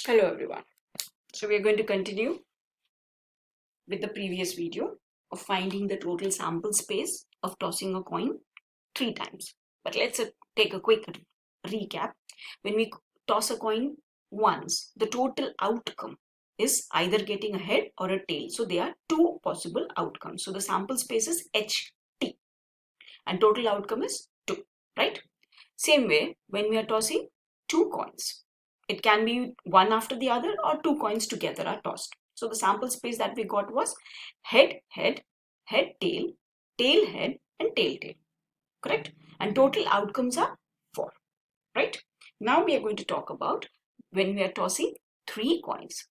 Hello everyone. So we are going to continue with the previous video of finding the total sample space of tossing a coin 3 times. But let's take a quick recap. When we toss a coin once, the total outcome is either getting a head or a tail. So there are two possible outcomes. So the sample space is HT and total outcome is 2, right? Same way when we are tossing two coins. It can be one after the other or two coins together are tossed. So the sample space that we got was head, head, head, tail, tail, head and tail, tail. Correct? And total outcomes are 4. Right? Now we are going to talk about when we are tossing 3 coins.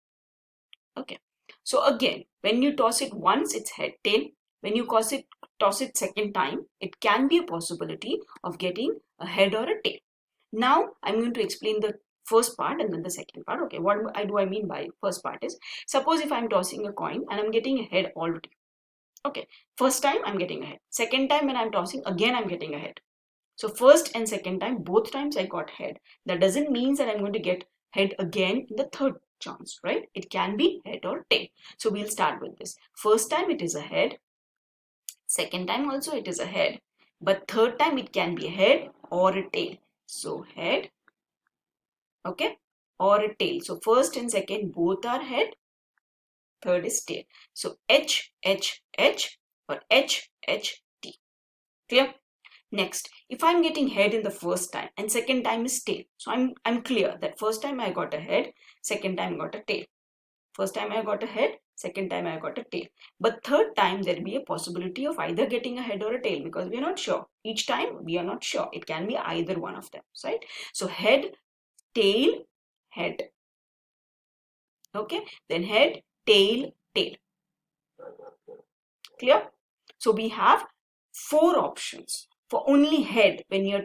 Okay. So again, when you toss it once, it's head, tail. When you toss it second time, it can be a possibility of getting a head or a tail. Now I'm going to explain the first part and then the second part. Okay, what do I mean by first part is, suppose if I'm tossing a coin and I'm getting a head already. Okay, first time I'm getting a head. Second time when I'm tossing, again I'm getting a head. So first and second time, both times I got head. That doesn't mean that I'm going to get head again in the third chance, right? It can be head or tail. So we'll start with this. First time it is a head. Second time also it is a head. But third time it can be a head or a tail. So head, okay, or a tail. So first and second both are head. Third is tail. So H, H, H or H, H, T. Clear? Next, if I'm getting head in the first time and second time is tail. So I'm clear that first time I got a head, second time I got a tail. First time I got a head, second time I got a tail. But third time there will be a possibility of either getting a head or a tail because we are not sure. Each time we are not sure. It can be either one of them, right? So head, tail, head. Okay, then head, tail, tail. Clear? So we have 4 options for only head when you're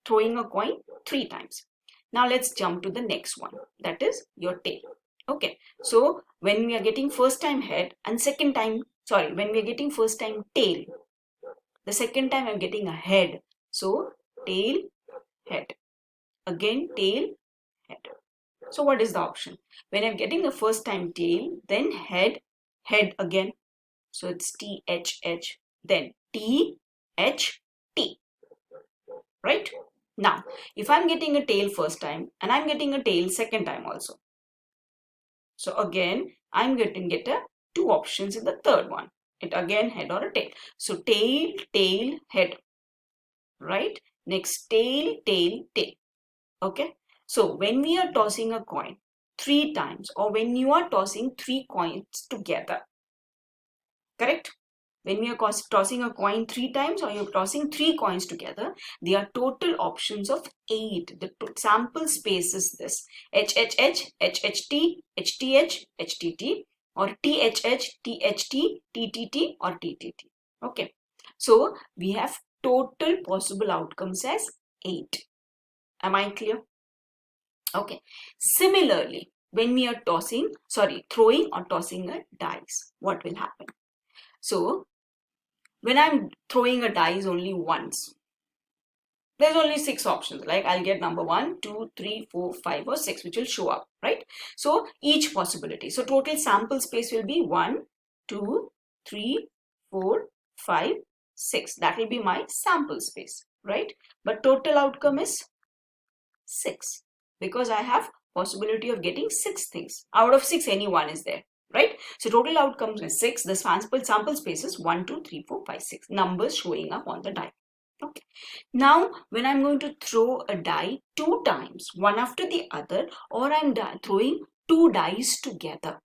throwing a coin 3 times. Now let's jump to the next one, that is your tail. Okay, so when we are getting first time head and second time, when we are getting first time tail, the second time I'm getting a head. So tail, head. Again tail, head. So what is the option? When I'm getting the first time tail, then head, head again. So it's T, H, H, then T, H, T. Right? Now, if I'm getting a tail first time and I'm getting a tail second time also. So again, I'm getting two options in the third one. It again head or a tail. So tail, tail, head. Right? Next tail, tail, tail. Okay? So when we are tossing a coin 3 times or when you are tossing 3 coins together, correct? When we are tossing a coin 3 times or you're tossing 3 coins together, there are total options of 8. The sample space is this: HHH, HHT, HTH, HTT, or THH, THT, TTT, or TTT. Okay. So we have total possible outcomes as 8. Am I clear? Okay. Similarly, when we are throwing or tossing a dice, what will happen? So when I'm throwing a dice only once, there's only 6 options. Like I'll get number 1, 2, 3, 4, 5 or 6 which will show up, right? So each possibility. So total sample space will be 1, 2, 3, 4, 5, 6. That will be my sample space, right? But total outcome is 6 because I have possibility of getting 6 things. Out of 6, any one is there. Right? So total outcomes is 6. The sample space is 1, 2, 3, 4, 5, 6. Numbers showing up on the die. Okay. Now, when I'm going to throw a die 2 times, one after the other, or I'm throwing 2 dice together.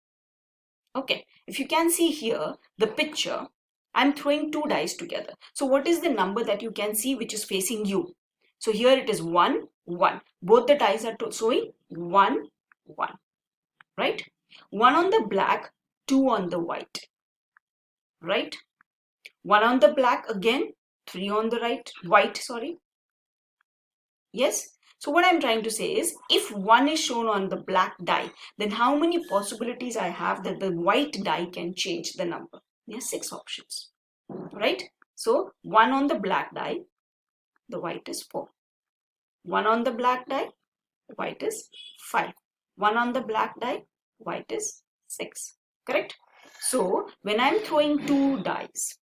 Okay. If you can see here, the picture, I'm throwing 2 dice together. So what is the number that you can see which is facing you? So here it is 1, 1. Both the dice are showing 1, 1. Right? 1 on the black, 2 on the white. Right? 1 on the black again, 3 on the white. Yes? So what I'm trying to say is, if 1 is shown on the black die, then how many possibilities I have that the white die can change the number? There are 6 options. Right? So 1 on the black die, the white is 4. 1 on the black die, the white is 5. 1 on the black die, white is 6. Correct? So when I'm throwing 2 dice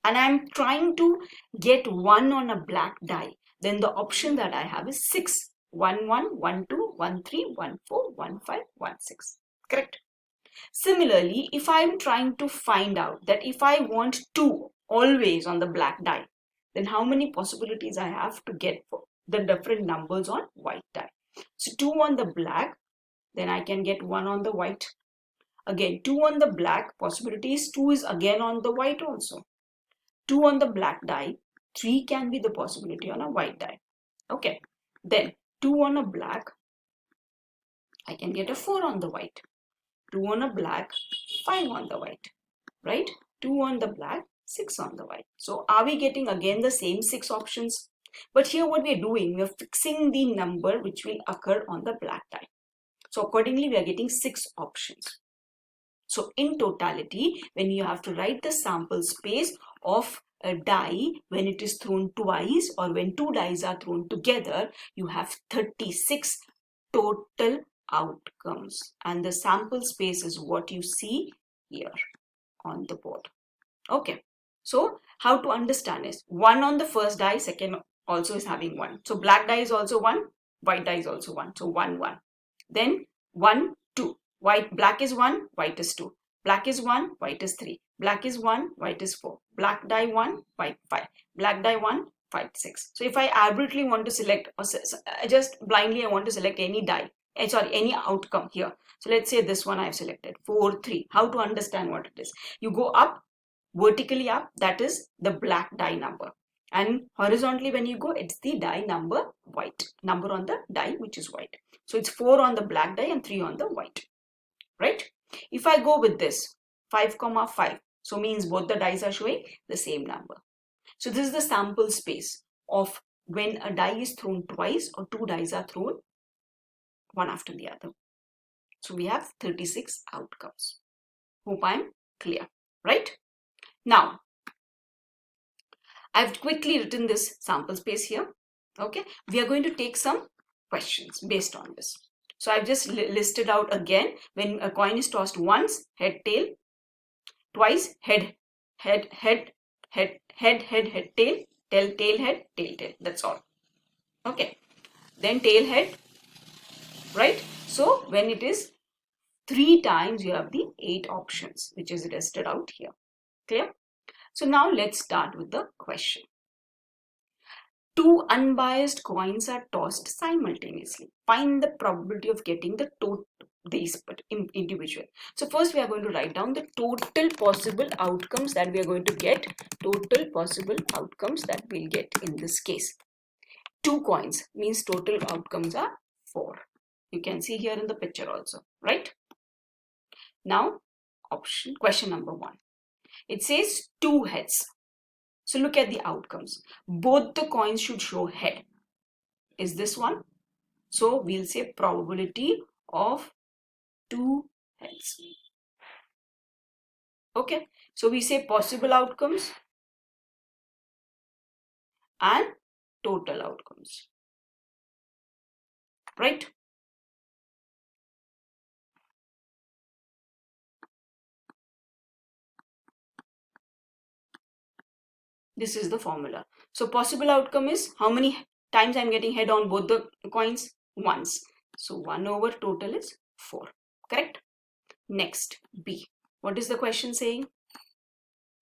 and I'm trying to get 1 on a black die, then the option that I have is 6. 1, 1, 1, 2, 1, 3, 1, 4, 1, 5, 1, 6. Correct? Similarly, if I'm trying to find out that if I want 2 always on the black die, then how many possibilities I have to get for the different numbers on white die. So 2 on the black, then I can get 1 on the white. Again, 2 on the black, possibilities 2 is again on the white also. 2 on the black die, 3 can be the possibility on a white die. Okay, then 2 on a black, I can get a 4 on the white. 2 on a black, 5 on the white, right? 2 on the black, 6 on the white. So are we getting again the same 6 options? But here what we are doing, we are fixing the number which will occur on the black die. So accordingly, we are getting 6 options. So in totality, when you have to write the sample space of a die when it is thrown twice or when 2 dice are thrown together, you have 36 total outcomes. And the sample space is what you see here on the board. Okay. So how to understand is 1 on the first die, second also is having 1. So black die is also 1, white die is also 1. So 1, 1. Then 1, 2. Black is 1, white is 2. Black is 1, white is 3. Black is 1, white is 4. Black die 1, white 5. Black die 1, white 6. So if I arbitrarily want to select, or just blindly I want to select any die, any outcome here. So let's say this one I have selected, 4, 3. How to understand what it is? You go up, vertically up, that is the black die number. And horizontally when you go, it's the die number white, number on the die which is white. So it's 4 on the black die and 3 on the white, right? If I go with this 5, 5, so means both the dice are showing the same number. So this is the sample space of when a die is thrown twice or 2 dice are thrown one after the other. So we have 36 outcomes. Hope I'm clear, right? Now, I've quickly written this sample space here. Okay, we are going to take some questions based on this. So I've just listed out again. When a coin is tossed once, head, tail. Twice, head, head, head, head, head, head, head, tail, tail, head, tail, tail. That's all. Okay. Then tail, head, right? So when it is 3 times, you have the 8 options, which is listed out here. Clear? So now let's start with the question. 2 unbiased coins are tossed simultaneously. Find the probability of getting the these individual. So first we are going to write down the total possible outcomes that we are going to get. Total possible outcomes that we'll get in this case. 2 coins means total outcomes are 4. You can see here in the picture also, right? Now question number 1. It says 2 heads. So look at the outcomes. Both the coins should show head. Is this one? So we'll say probability of 2 heads. Okay. So we say possible outcomes and total outcomes. Right? This is the formula. So possible outcome is how many times I'm getting head on both the coins? Once. So 1 over total is 4. Correct? Next, B. What is the question saying?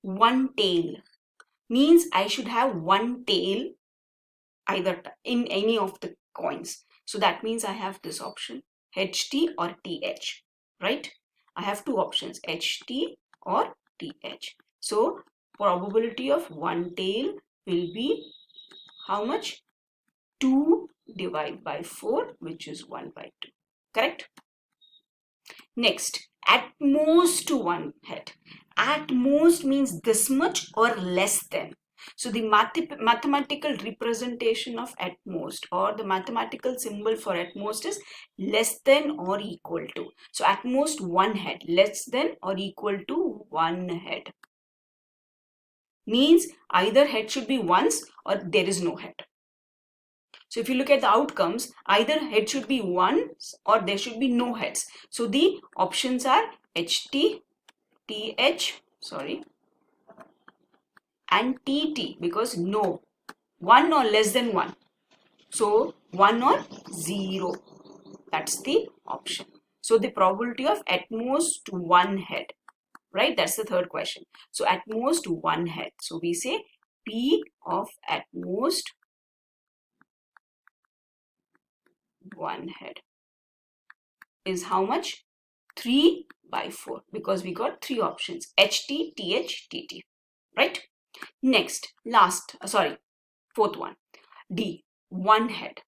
1 tail. Means I should have 1 tail either in any of the coins. So that means I have this option, HT or TH. Right? I have 2 options, HT or TH. So probability of 1 tail will be how much? 2 divided by 4, which is 1 by 2. Correct? Next, at most 1 head. At most means this much or less than. So the mathematical representation of at most, or the mathematical symbol for at most, is less than or equal to. So at most 1 head, less than or equal to 1 head. Means either head should be once or there is no head. So if you look at the outcomes, either head should be 1 or there should be no heads. So the options are HT, TH, and TT, because no, 1 or less than 1. So 1 or 0, that's the option. So the probability of at most 1 head, right? That's the third question. So at most 1 head. So we say P of at most 1 head is how much? 3 by 4, because we got 3 options, HT, TH, TT, right? Next, fourth one, D, 1 head,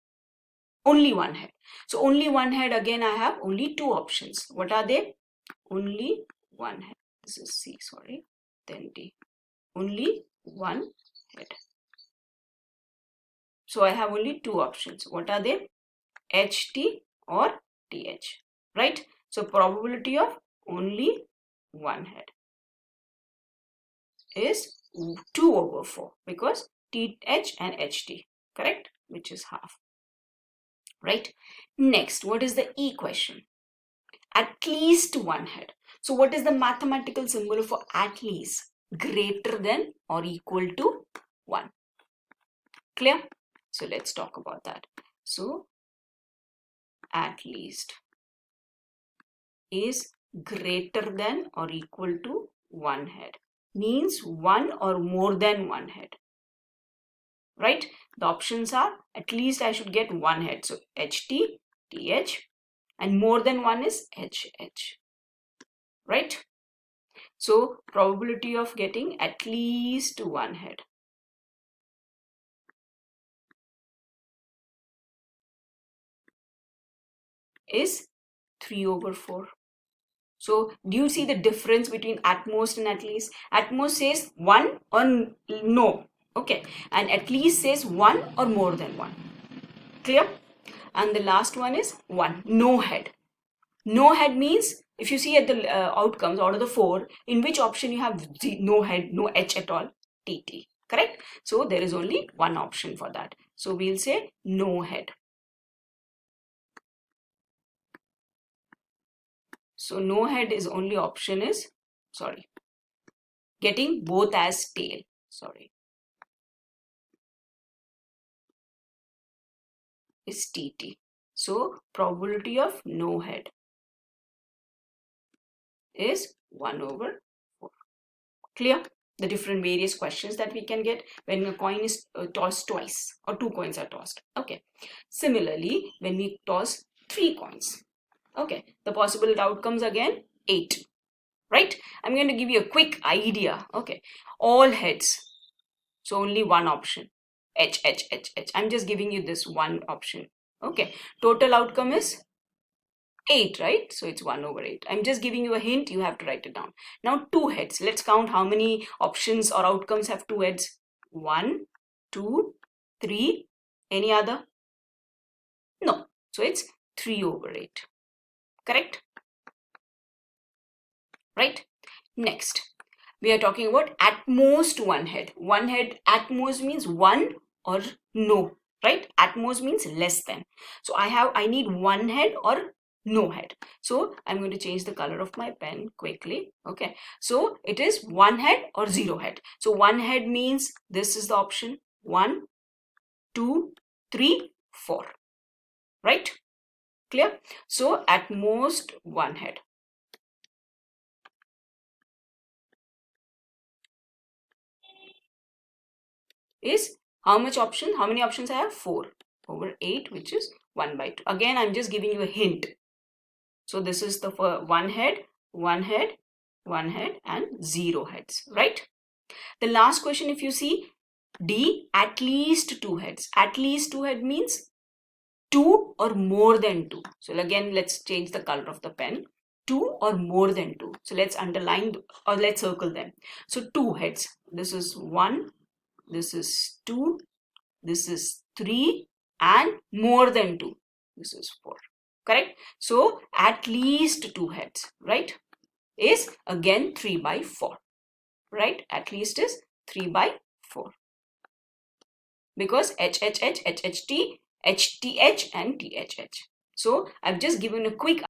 only 1 head. So only 1 head, again I have only 2 options. What are they? Only 1 head. This is C, then D, only 1 head. So I have only 2 options. What are they? HT or TH, right? So probability of only 1 head is 2 over 4, because TH and HT, correct? Which is half, right? Next, what is the E question? At least 1 head. So what is the mathematical symbol for at least? Greater than or equal to 1. Clear? So let's talk about that. So at least is greater than or equal to 1 head. Means 1 or more than 1 head. Right? The options are at least I should get 1 head. So HT, TH, and more than 1 is HH. Right? So probability of getting at least 1 head is 3 over 4. So do you see the difference between at most and at least? At most says 1 or no. Okay. And at least says 1 or more than 1. Clear? And the last one is 1. No head. No head means, if you see at the outcomes out of the 4, in which option you have no head, no H at all? TT. Correct? So there is only one option for that. So we'll say no head. So no head is only option is, getting both as tail. Is TT. So probability of no head is 1 over 4. Clear? The different various questions that we can get when a coin is tossed twice or 2 coins are tossed. Okay. Similarly, when we toss 3 coins. Okay. The possible outcomes again 8. Right? I'm going to give you a quick idea. Okay. All heads. So only one option. H. I'm just giving you this one option. Okay. Total outcome is 8, right? So it's 1 over 8. I'm just giving you a hint. You have to write it down. Now 2 heads. Let's count how many options or outcomes have 2 heads. 1, 2, 3. Any other? No. So it's 3 over 8. Correct? Right? Next, we are talking about at most 1 head. 1 head at most means 1 or no, right? At most means less than. So I need 1 head or no head. So I'm going to change the color of my pen quickly. Okay. So it is 1 head or 0 head. So 1 head means this is the option. 1, 2, 3, 4. Right? Clear? So at most 1 head. Is how much option? How many options I have? 4 over 8, which is 1 by 2. Again, I'm just giving you a hint. So this is the 1 head, 1 head, 1 head, and 0 heads, right? The last question, if you see, D, at least 2 heads. At least 2 head means 2 or more than 2. So again, let's change the color of the pen. 2 or more than 2. So let's underline or let's circle them. So 2 heads. This is 1. This is 2, this is 3, and more than 2. This is 4. Correct? So at least 2 heads, right? Is again 3 by 4. Right? At least is 3 by 4. Because HHT, HTH and THH. So I've just given a quick